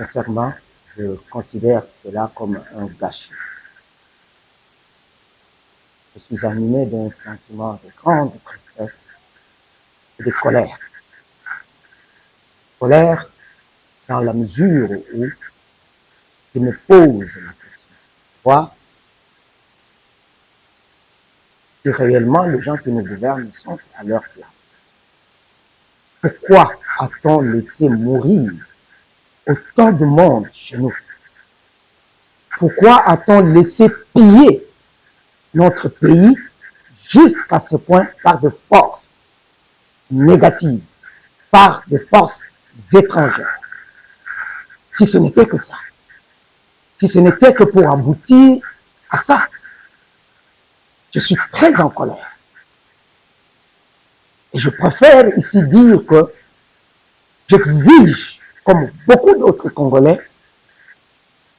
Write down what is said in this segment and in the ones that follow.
Sincèrement, je considère cela comme un gâchis. Je suis animé d'un sentiment de grande tristesse et de colère. Colère dans la mesure où je me pose la question. Pourquoi que réellement les gens qui nous gouvernent sont à leur place? Pourquoi a-t-on laissé mourir autant de monde chez nous? Pourquoi a-t-on laissé piller notre pays jusqu'à ce point par des forces négatives, par des forces étrangères? Si ce n'était que ça, si ce n'était que pour aboutir à ça, je suis très en colère. Et je préfère ici dire que j'exige, comme beaucoup d'autres Congolais,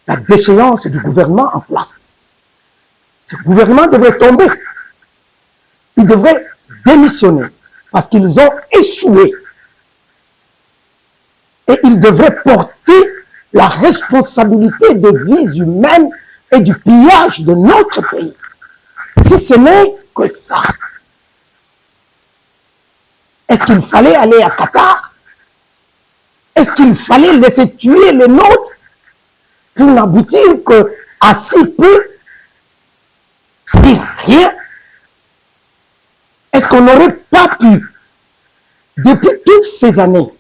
la déchéance du gouvernement en place. Ce gouvernement devrait tomber. Il devrait démissionner parce qu'ils ont échoué. Et ils devraient porter la responsabilité des vies humaines et du pillage de notre pays. Si ce n'est que ça. Est-ce qu'il fallait aller à Qatar? Est-ce qu'il fallait laisser tuer les nôtres pour n'aboutir qu'à si peu? C'est rien. Est-ce qu'on n'aurait pas pu, depuis toutes ces années,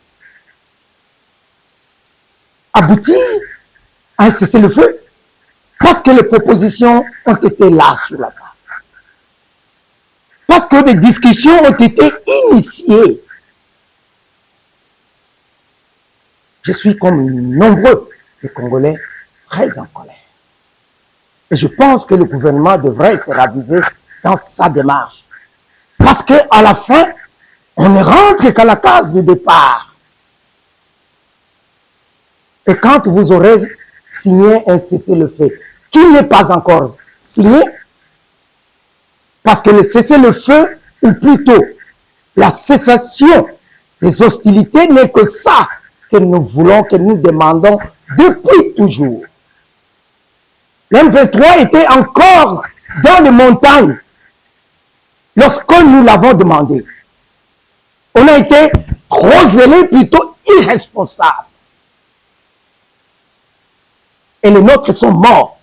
aboutir à un cessez-le-feu? Parce que les propositions ont été là sur la table. Parce que des discussions ont été initiées. Je suis comme nombreux les Congolais très en colère. Et je pense que le gouvernement devrait se raviser dans sa démarche. Parce qu'à la fin, on ne rentre qu'à la case de départ. Et quand vous aurez signé un cessez-le-feu, qui n'est pas encore signé, parce que le cessez-le-feu, ou plutôt la cessation des hostilités, n'est que ça que nous voulons, que nous demandons depuis toujours. L'M23 était encore dans les montagnes lorsque nous l'avons demandé. On a été trop zélés, plutôt irresponsables. Et les nôtres sont morts.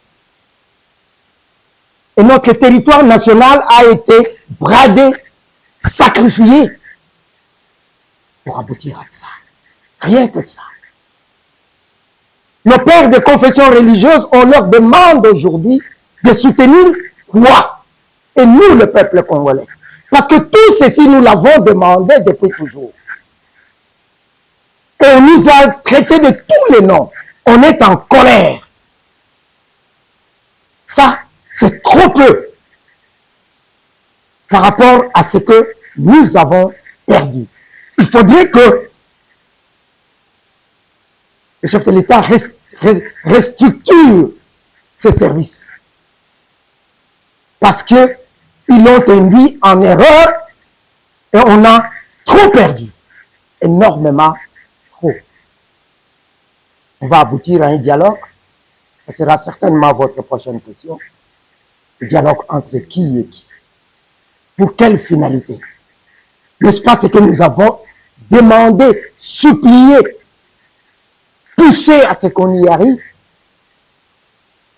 Et notre territoire national a été bradé, sacrifié pour aboutir à ça. Rien que ça. Nos pères de confession religieuse, on leur demande aujourd'hui de soutenir quoi? Et nous, le peuple congolais. Parce que tout ceci, nous l'avons demandé depuis toujours. Et on nous a traités de tous les noms. On est en colère. Ça, c'est trop peu par rapport à ce que nous avons perdu. Il faudrait que le chef de l'État restructure ses services. Parce qu'ils l'ont induit en erreur et on a trop perdu. Énormément trop. On va aboutir à un dialogue. Ce sera certainement votre prochaine question. Le dialogue entre qui et qui? Pour quelle finalité? N'est-ce pas ce que nous avons demandé, supplié, poussé à ce qu'on y arrive?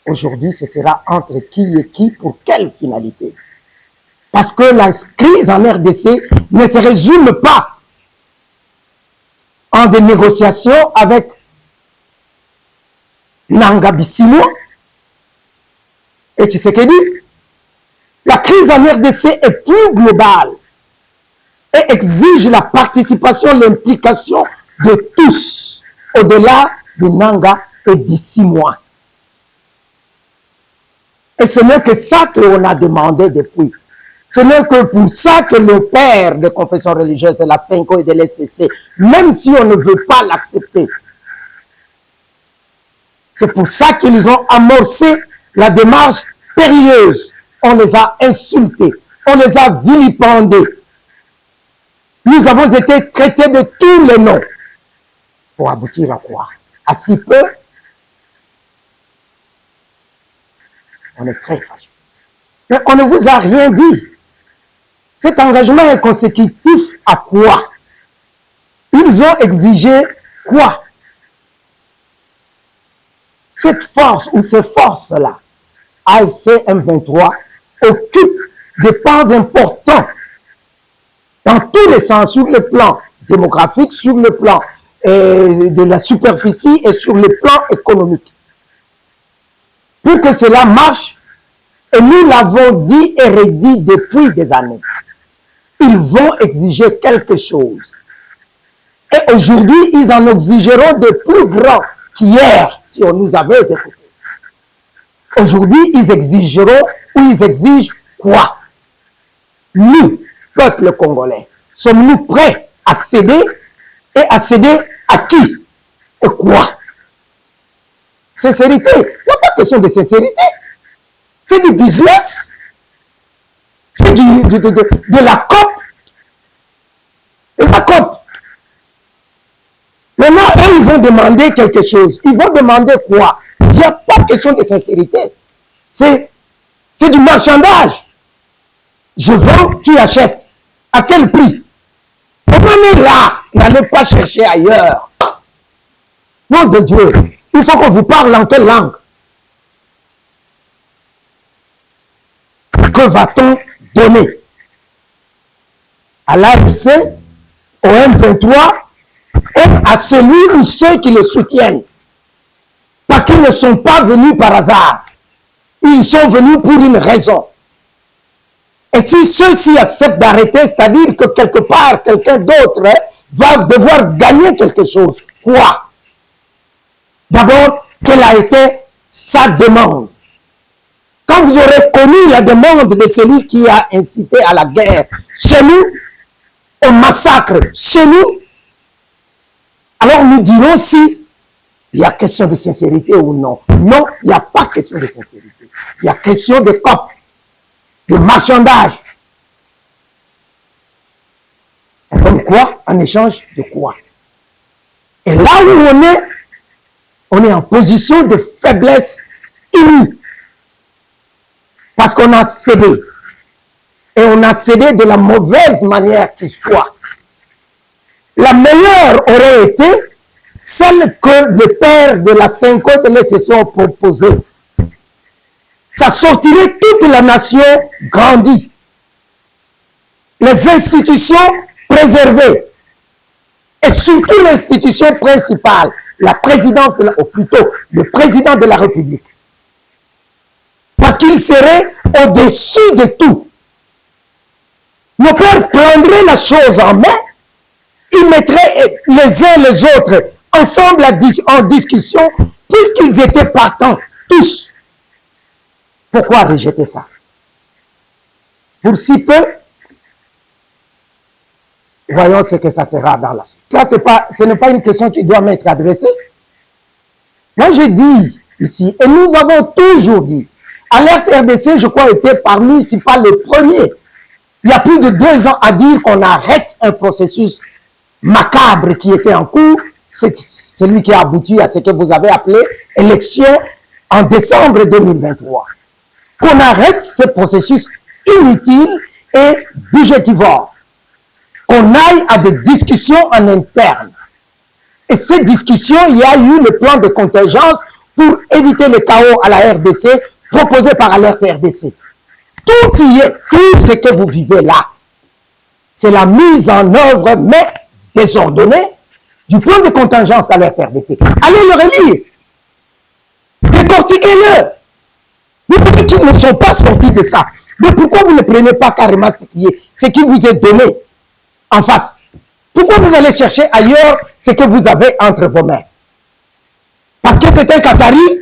Aujourd'hui, ce sera entre qui et qui, pour quelle finalité? Parce que la crise en RDC ne se résume pas en des négociations avec Nanga Bisimwa et Tshisekedi. La crise en RDC est plus globale et exige la participation, l'implication de tous, au-delà de Nanga et Bisimwa. Et ce n'est que ça qu'on a demandé depuis. Ce n'est que pour ça que le père de confession religieuse de la CENCO et de l'SCC, même si on ne veut pas l'accepter, c'est pour ça qu'ils ont amorcé la démarche périlleuse. On les a insultés, on les a vilipendés. Nous avons été traités de tous les noms. Pour aboutir à quoi? à si peu, on est très fâché. Mais on ne vous a rien dit. Cet engagement est consécutif à quoi? Ils ont exigé quoi? Cette force ou ces forces-là, AFC M23, occupent des pans importants dans tous les sens, sur le plan démographique, sur le plan de la superficie et sur le plan économique. Pour que cela marche, et nous l'avons dit et redit depuis des années, ils vont exiger quelque chose. Et aujourd'hui, ils en exigeront de plus grands qu'hier, si on nous avait écoutés. Aujourd'hui, ils exigeront ou ils exigent quoi? Nous, peuple congolais, sommes-nous prêts à céder? Et à céder à qui? Et quoi? Sincérité. Il n'y a pas de question de sincérité. C'est du business. C'est de la COP. Et la COP. Maintenant, eux, ils vont demander quelque chose. Ils vont demander quoi? Il n'y a pas de question de sincérité. C'est du marchandage. Je vends, tu achètes. À quel prix? On en est là. N'allez pas chercher ailleurs. Nom de Dieu. Il faut qu'on vous parle en quelle langue? Que va-t-on donner? À l'AFC, au M23 et à celui ou ceux qui le soutiennent. Parce qu'ils ne sont pas venus par hasard. Ils sont venus pour une raison. Et si ceux-ci acceptent d'arrêter, c'est-à-dire que quelque part, quelqu'un d'autre va devoir gagner quelque chose. Quoi? D'abord, quelle a été sa demande? Quand vous aurez connu la demande de celui qui a incité à la guerre chez nous, au massacre chez nous, alors nous dirons si il y a question de sincérité ou non. Non, il n'y a pas question de sincérité. Il y a question de COP, de marchandage. On donne quoi en échange de quoi? Et là où on est en position de faiblesse inouïe. Parce qu'on a cédé. Et on a cédé de la mauvaise manière qui soit. La meilleure aurait été celle que le père de la 5e de l'exception proposait. Ça sortirait toute la nation grandie. Les institutions préservées. Et surtout l'institution principale, la présidence de la, ou plutôt le président de la République. Parce qu'il serait au-dessus de tout. Nos pères prendraient la chose en main, ils mettraient les uns les autres ensemble en discussion, puisqu'ils étaient partants, tous. Pourquoi rejeter ça? Pour si peu, voyons ce que ça sera dans la suite. Ça, ce n'est pas une question qui doit m'être adressée. Moi, je dis ici, et nous avons toujours dit, Alerte RDC, je crois, était parmi, si pas le premier. Il y a plus de 2 ans à dire qu'on arrête un processus macabre qui était en cours. C'est celui qui a abouti à ce que vous avez appelé élection en décembre 2023. Qu'on arrête ce processus inutile et budgétivore. Qu'on aille à des discussions en interne. Et ces discussions, il y a eu le plan de contingence pour éviter le chaos à la RDC proposé par Alerte RDC. Tout y est, tout ce que vous vivez là, c'est la mise en œuvre, mais désordonnée, du plan de contingence d'Alerte RDC. Allez le relire. Décortiquez-le. Vous dites qu'ils ne sont pas sortis de ça. Mais pourquoi vous ne prenez pas carrément ce qui vous est donné en face? Pourquoi vous allez chercher ailleurs ce que vous avez entre vos mains? Parce que c'est un Qatari?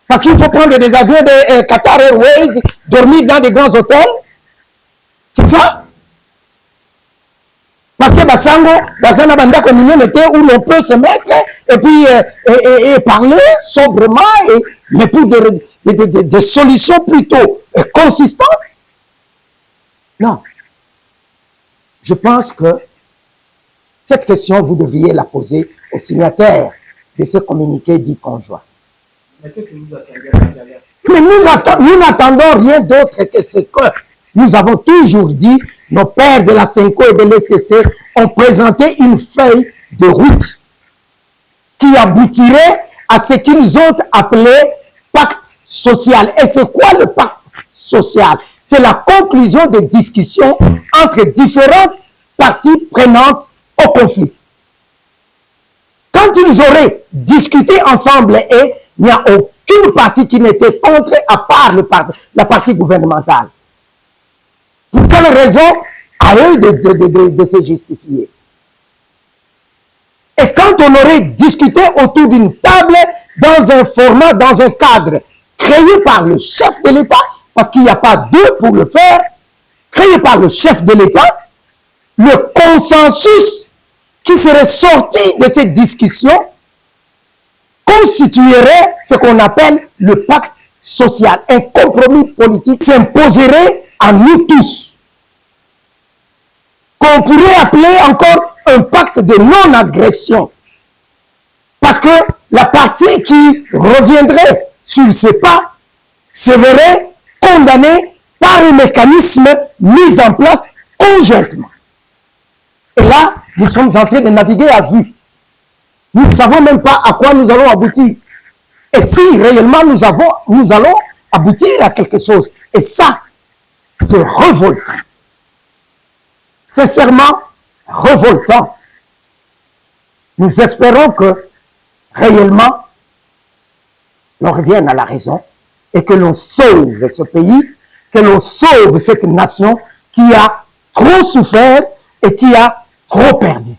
Parce qu'il faut prendre des avions de Qatar Airways, dormir dans des grands hôtels? C'est ça? Parce que Bassango, Bassana Banda communauté où l'on peut se mettre et puis et parler sobrement, mais pour des solutions plutôt consistantes? Non. Je pense que cette question, vous devriez la poser aux signataires de ce communiqué dit conjoint. Mais qu'est-ce que vous attendez? Mais nous n'attendons rien d'autre que ce que nous avons toujours dit. Nos pères de la CENCO et de l'ECC ont présenté une feuille de route qui aboutirait à ce qu'ils ont appelé pacte social. Et c'est quoi le pacte social? C'est la conclusion des discussions entre différentes parties prenantes au conflit. Quand ils auraient discuté ensemble et il n'y a aucune partie qui n'était contre à part la partie gouvernementale. Pour quelle raison? À eux de se justifier. Et quand on aurait discuté autour d'une table, dans un format, dans un cadre créé par le chef de l'État, parce qu'il n'y a pas deux pour le faire, créé par le chef de l'État, le consensus qui serait sorti de cette discussion constituerait ce qu'on appelle le pacte social. Un compromis politique s'imposerait à nous tous, qu'on pourrait appeler encore un pacte de non-agression. Parce que la partie qui reviendrait sur ce pas se verrait condamnée par un mécanisme mis en place conjointement. Et là, nous sommes en train de naviguer à vue. Nous ne savons même pas à quoi nous allons aboutir. Et si réellement nous allons aboutir à quelque chose. Et ça, c'est révoltant. Sincèrement, révoltant. Nous espérons que réellement, l'on revienne à la raison et que l'on sauve ce pays, que l'on sauve cette nation qui a trop souffert et qui a trop perdu.